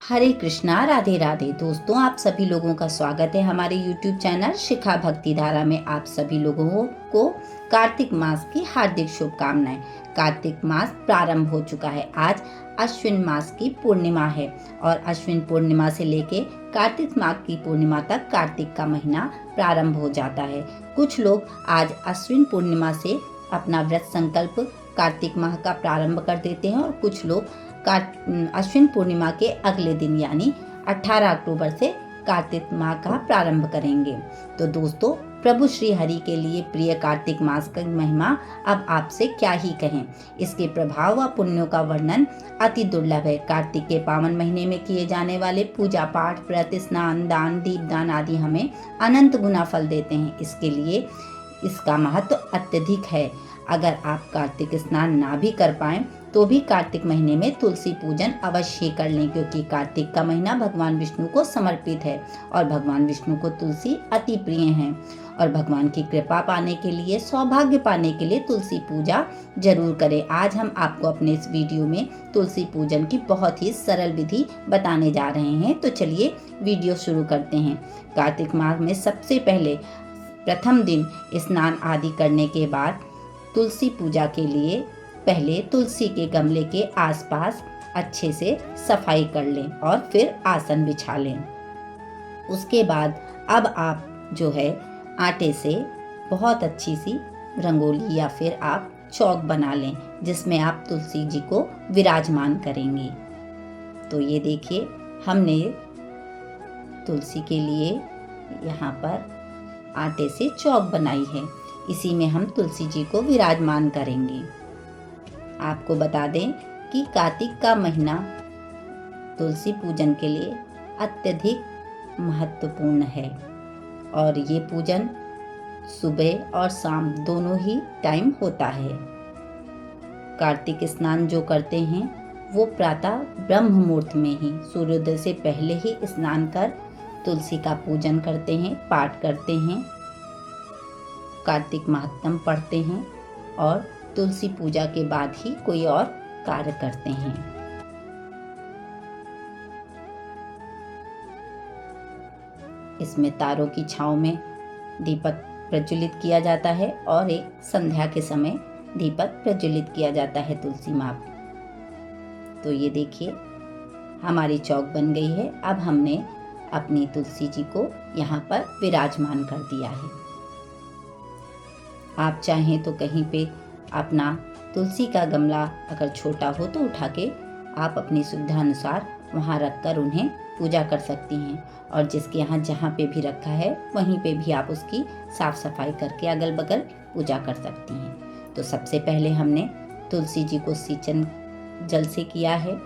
हरे कृष्णा, राधे राधे। दोस्तों, आप सभी लोगों का स्वागत है हमारे YouTube चैनल शिखा भक्ति धारा में। आप सभी लोगों को कार्तिक मास की हार्दिक शुभकामनाएं। कार्तिक मास प्रारंभ हो चुका है। आज अश्विन मास की पूर्णिमा है और अश्विन पूर्णिमा से लेके कार्तिक मास की पूर्णिमा तक कार्तिक का महीना प्रारंभ हो जाता है। कुछ लोग आज अश्विन पूर्णिमा से अपना व्रत संकल्प कार्तिक माह का प्रारंभ कर देते हैं और कुछ लोग अश्विन पूर्णिमा के अगले दिन यानी 18 अक्टूबर से कार्तिक माह का प्रारंभ करेंगे। तो दोस्तों, प्रभु श्री हरि के लिए प्रिय कार्तिक मास की महिमा अब आपसे क्या ही कहें। इसके प्रभाव व पुण्यों का वर्णन अति दुर्लभ है। कार्तिक के पावन महीने में किए जाने वाले पूजा पाठ, व्रत, स्नान, दान, दीपदान आदि हमें अनंत गुना फल देते हैं। इसके लिए इसका महत्व अत्यधिक है। अगर आप कार्तिक स्नान ना भी कर पाएं तो भी कार्तिक महीने में तुलसी पूजन अवश्य कर लें, क्योंकि कार्तिक का महीना भगवान विष्णु को समर्पित है और भगवान विष्णु को तुलसी अति प्रिय है। और भगवान की कृपा पाने के लिए, सौभाग्य पाने के लिए तुलसी पूजा जरूर करें। आज हम आपको अपने इस वीडियो में तुलसी पूजन की बहुत ही सरल विधि बताने जा रहे हैं। तो चलिए वीडियो शुरू करते हैं। कार्तिक माह में सबसे पहले प्रथम दिन स्नान आदि करने के बाद तुलसी पूजा के लिए पहले तुलसी के गमले के आसपास अच्छे से सफाई कर लें और फिर आसन बिछा लें। उसके बाद अब आप जो है आटे से बहुत अच्छी सी रंगोली या फिर आप चौक बना लें, जिसमें आप तुलसी जी को विराजमान करेंगे। तो ये देखिए, हमने तुलसी के लिए यहाँ पर आटे से चौक बनाई है। इसी में हम तुलसी जी को विराजमान करेंगे। आपको बता दें कि कार्तिक का महीना तुलसी पूजन के लिए अत्यधिक महत्वपूर्ण है और ये पूजन सुबह और शाम दोनों ही टाइम होता है। कार्तिक स्नान जो करते हैं वो प्रातः ब्रह्म मुहूर्त में ही सूर्योदय से पहले ही स्नान कर तुलसी का पूजन करते हैं, पाठ करते हैं, कार्तिक महात्म पढ़ते हैं और तुलसी पूजा के बाद ही कोई और कार्य करते हैं। इसमें तारों की छांव में दीपक प्रज्वलित किया जाता है और एक संध्या के समय दीपक प्रज्वलित किया जाता है तुलसी माँ। तो ये देखिए, हमारी चौक बन गई है। अब हमने अपनी तुलसी जी को यहाँ पर विराजमान कर दिया है। आप चाहें तो कहीं पे अपना तुलसी का गमला अगर छोटा हो तो उठा के आप अपनी सुविधा अनुसार वहाँ रखकर उन्हें पूजा कर सकती हैं, और जिसके यहाँ जहाँ पे भी रखा है वहीं पे भी आप उसकी साफ सफाई करके अगल बगल पूजा कर सकती हैं। तो सबसे पहले हमने तुलसी जी को सिंचन जल से किया है।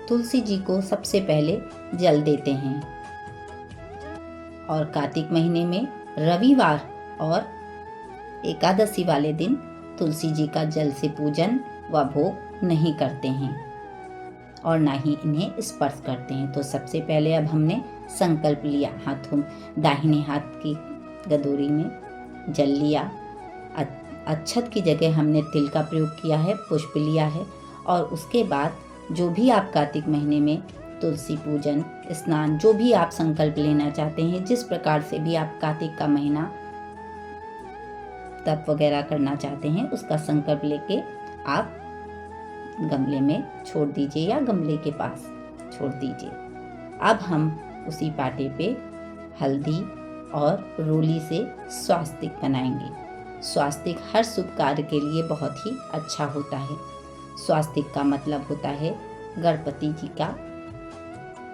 तुलसी जी को सबसे पहले जल देते हैं और कार्तिक महीने में रविवार और एकादशी वाले दिन तुलसी जी का जल से पूजन व भोग नहीं करते हैं और ना ही इन्हें स्पर्श करते हैं। तो सबसे पहले अब हमने संकल्प लिया, हाथों दाहिने हाथ की गदोरी में जल लिया। अक्षत की जगह हमने तिल का प्रयोग किया है, पुष्प लिया है और उसके बाद जो भी आप कार्तिक महीने में तुलसी पूजन, स्नान, जो भी आप संकल्प लेना चाहते हैं, जिस प्रकार से भी आप कार्तिक का महीना तप वगैरह करना चाहते हैं, उसका संकल्प लेके आप गमले में छोड़ दीजिए या गमले के पास छोड़ दीजिए। अब हम उसी पाटे पे हल्दी और रोली से स्वास्तिक बनाएंगे। स्वास्तिक हर शुभ कार्य के लिए बहुत ही अच्छा होता है। स्वास्तिक का मतलब होता है गणपति जी का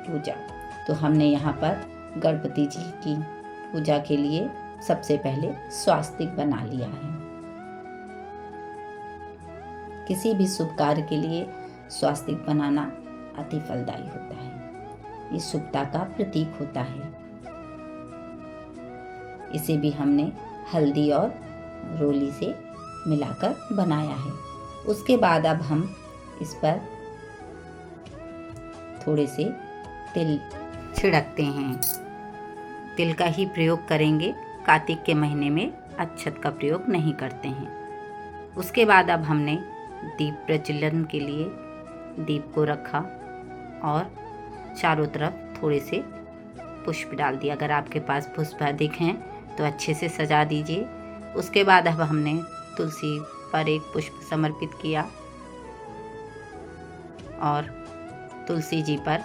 पूजा। तो हमने यहाँ पर गणपति जी की पूजा के लिए सबसे पहले स्वास्तिक बना लिया है। किसी भी शुभ कार्य के लिए स्वास्तिक बनाना अति फलदायी होता है। ये शुभता का प्रतीक होता है। इसे भी हमने हल्दी और रोली से मिलाकर बनाया है। उसके बाद अब हम इस पर थोड़े से तिल छिड़कते हैं। तिल का ही प्रयोग करेंगे कार्तिक के महीने में अक्षत का प्रयोग नहीं करते हैं। उसके बाद अब हमने दीप प्रज्वलन के लिए दीप को रखा और चारों तरफ थोड़े से पुष्प डाल दिया। अगर आपके पास पुष्प अधिक हैं तो अच्छे से सजा दीजिए। उसके बाद अब हमने तुलसी पर एक पुष्प समर्पित किया और तुलसी जी पर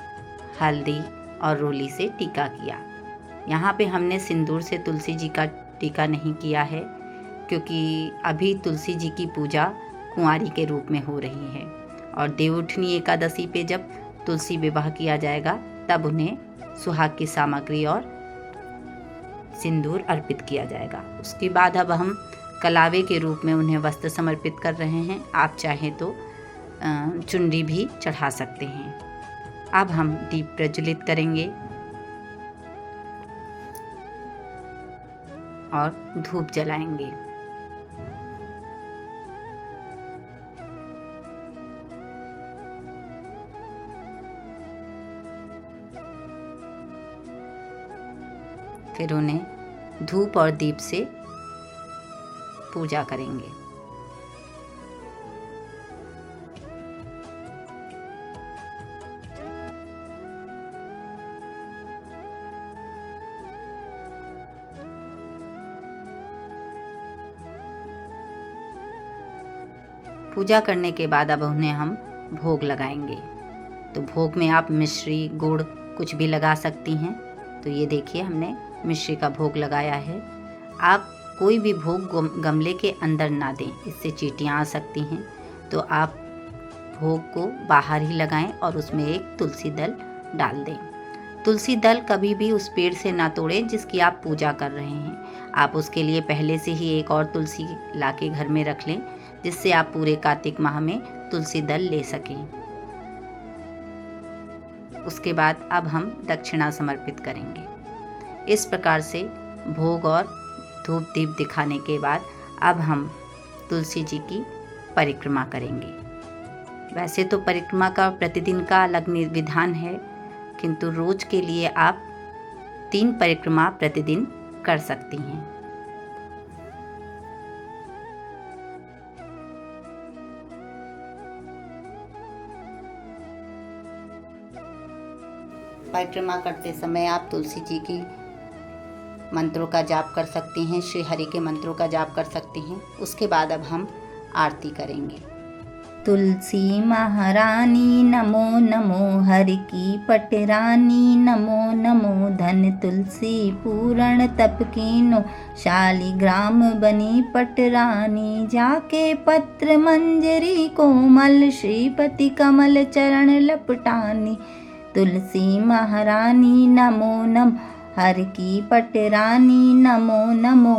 हल्दी और रोली से टीका किया। यहाँ पे हमने सिंदूर से तुलसी जी का टीका नहीं किया है, क्योंकि अभी तुलसी जी की पूजा कुंवारी के रूप में हो रही है और देवउठनी एकादशी पे जब तुलसी विवाह किया जाएगा तब उन्हें सुहाग की सामग्री और सिंदूर अर्पित किया जाएगा। उसके बाद अब हम कलावे के रूप में उन्हें वस्त्र समर्पित कर रहे हैं। आप चाहें तो चुनरी भी चढ़ा सकते हैं। अब हम दीप प्रज्वलित करेंगे और धूप जलाएंगे। फिर उन्हें धूप और दीप से पूजा करेंगे। पूजा करने के बाद अब उन्हें हम भोग लगाएंगे। तो भोग में आप मिश्री, गुड़ कुछ भी लगा सकती हैं। तो ये देखिए हमने मिश्री का भोग लगाया है। आप कोई भी भोग गमले के अंदर ना दें, इससे चींटियाँ आ सकती हैं। तो आप भोग को बाहर ही लगाएं और उसमें एक तुलसी दल डाल दें। तुलसी दल कभी भी उस पेड़ से ना तोड़ें जिसकी आप पूजा कर रहे हैं। आप उसके लिए पहले से ही एक और तुलसी लाके घर में रख लें, जिससे आप पूरे कार्तिक माह में तुलसी दल ले सकें। उसके बाद अब हम दक्षिणा समर्पित करेंगे। इस प्रकार से भोग और धूप दीप दिखाने के बाद अब हम तुलसी जी की परिक्रमा करेंगे। वैसे तो परिक्रमा का प्रतिदिन का अलग विधान है, किंतु रोज के लिए आप 3 परिक्रमा प्रतिदिन कर सकती हैं। परिक्रमा करते समय आप तुलसी जी की मंत्रों का जाप कर सकती हैं, श्री हरि के मंत्रों का जाप कर सकती हैं। उसके बाद अब हम आरती करेंगे। तुलसी महारानी नमो नमो, हरि की पटरानी नमो नमो, धन तुलसी पूरण तप कीनो, शालिग्राम बनी पटरानी, जाके पत्र मंजरी कोमल, श्रीपति कमल चरण लपटानी। तुलसी महारानी नमो नमो, हर की पटरानी नमो नमो।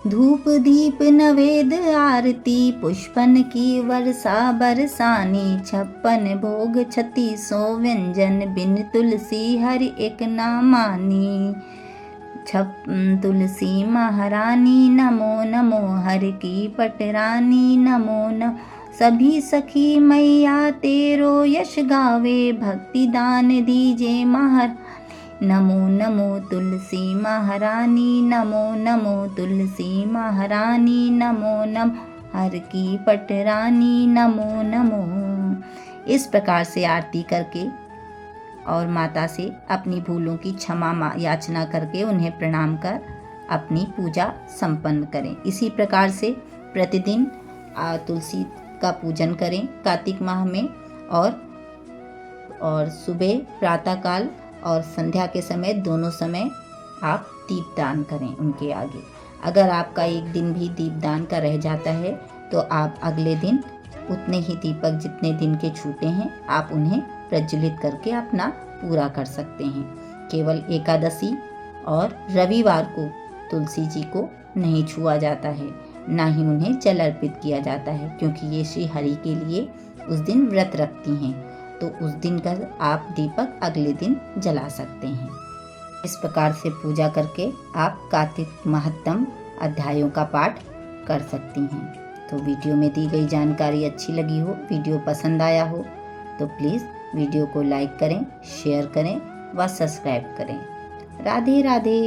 धूप दीप नवेद आरती, पुष्पन की वर्षा बरसानी, 56 भोग 3600 व्यंजन, बिन तुलसी हरि एक ना मानी। तुलसी महारानी नमो नमो, हर की पटरानी नमो नमो, सभी सखी मैया तेरो यश गावे, भक्ति दान दीजे महारानी नमो नमो। तुलसी महारानी नमो नमो, तुलसी महारानी नमो नमो, हर की पटरानी नमो नमो। इस प्रकार से आरती करके और माता से अपनी भूलों की क्षमा याचना करके उन्हें प्रणाम कर अपनी पूजा संपन्न करें। इसी प्रकार से प्रतिदिन तुलसी का पूजन करें कार्तिक माह में, और सुबह प्रातःकाल और संध्या के समय दोनों समय आप दीपदान करें उनके आगे। अगर आपका एक दिन भी दीपदान का रह जाता है तो आप अगले दिन उतने ही दीपक जितने दिन के छूटे हैं आप उन्हें प्रज्वलित करके अपना पूरा कर सकते हैं। केवल एकादशी और रविवार को तुलसी जी को नहीं छुआ जाता है, ना ही उन्हें जल अर्पित किया जाता है, क्योंकि ये श्री हरि के लिए उस दिन व्रत रखती हैं। तो उस दिन का आप दीपक अगले दिन जला सकते हैं। इस प्रकार से पूजा करके आप कार्तिक महत्तम अध्यायों का पाठ कर सकती हैं। तो वीडियो में दी गई जानकारी अच्छी लगी हो, वीडियो पसंद आया हो तो प्लीज़ वीडियो को लाइक करें, शेयर करें व सब्सक्राइब करें। राधे राधे।